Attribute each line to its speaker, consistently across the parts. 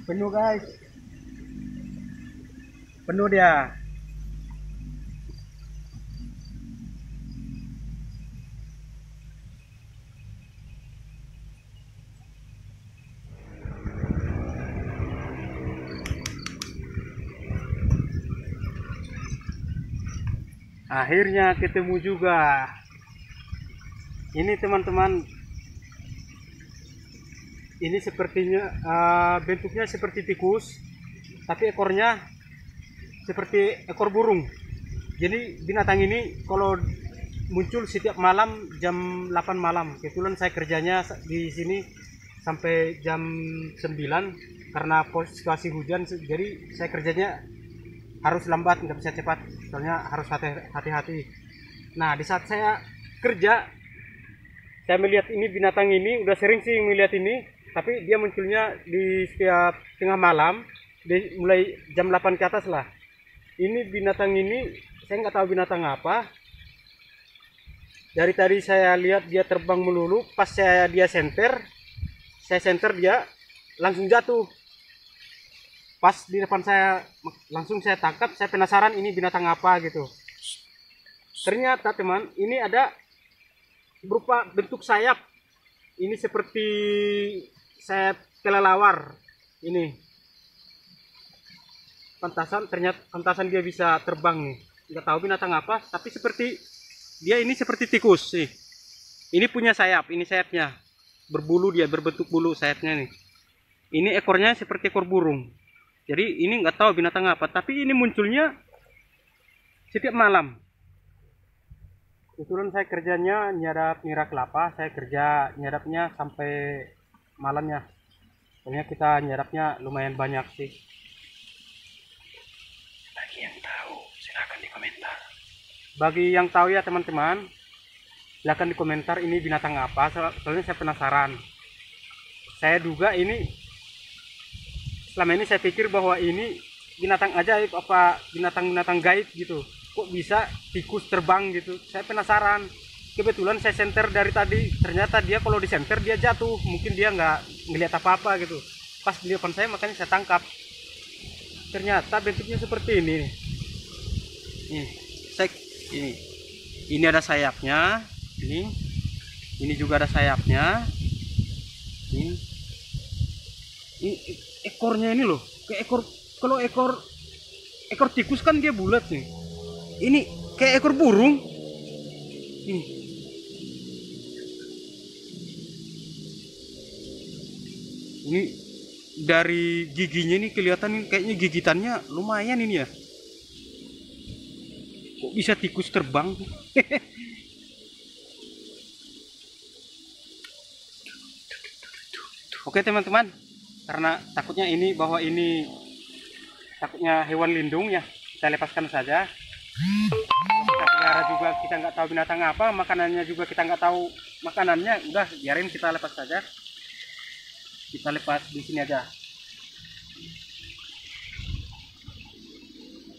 Speaker 1: Penuh guys, penuh dia. Akhirnya ketemu juga. Ini teman-teman, ini sepertinya bentuknya seperti tikus, tapi ekornya seperti ekor burung. Jadi binatang ini kalau muncul setiap malam jam 8 malam. Kebetulan saya kerjanya di sini sampai jam 9 karena situasi hujan, jadi saya kerjanya harus lambat, nggak bisa cepat, soalnya harus hati-hati. Nah, di saat saya kerja, saya melihat ini binatang ini, udah sering sih melihat ini, tapi dia munculnya di setiap tengah malam, mulai jam 8 ke atas lah. Ini binatang ini, saya nggak tahu binatang apa. Dari tadi saya lihat dia terbang melulu, pas saya senter dia langsung jatuh. Pas di depan saya, langsung saya tangkap, saya penasaran ini binatang apa gitu. Ternyata teman, ini ada berupa bentuk sayap. Ini seperti sayap kelelawar. Ini pantasan dia bisa terbang nih. Nggak tahu binatang apa, tapi dia ini seperti tikus sih. Ini punya sayap, ini sayapnya berbulu, dia berbentuk bulu sayapnya nih. Ini ekornya seperti ekor burung. Jadi ini nggak tahu binatang apa, tapi ini munculnya setiap malam. Kebetulan saya kerjanya nyadap nira kelapa, saya kerja nyadapnya sampai malamnya. Soalnya kita nyadapnya lumayan banyak sih. Bagi yang tahu, silahkan di komentar. Bagi yang tahu ya teman-teman, silahkan di komentar ini binatang apa, soalnya saya penasaran. Saya duga ini, selama ini saya pikir bahwa ini binatang ajaib, apa binatang gaib gitu. Kok bisa tikus terbang gitu, saya penasaran. Kebetulan saya senter dari tadi, ternyata dia kalau di senter dia jatuh, mungkin dia nggak ngelihat apa-apa gitu. Pas di depan saya, makanya saya tangkap. Ternyata bentuknya seperti ini nih. Ini ada sayapnya, ini juga ada sayapnya. Ini ekornya ini loh, kayak kalau ekor tikus kan dia bulat nih. Ini kayak ekor burung. Ini dari giginya ini kelihatan nih, kayaknya gigitannya lumayan ini ya. Kok bisa tikus terbang? Oke teman-teman, karena takutnya takutnya hewan lindung ya, kita lepaskan saja. Kita pelihara juga, kita nggak tahu binatang apa, makanannya juga kita nggak tahu makanannya, udah biarin kita lepas saja. Kita lepas di sini aja.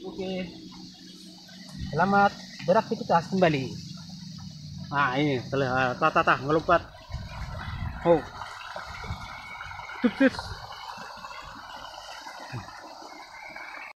Speaker 1: Oke, selamat beraktivitas kembali. Nah ini melompat. Oh, tuh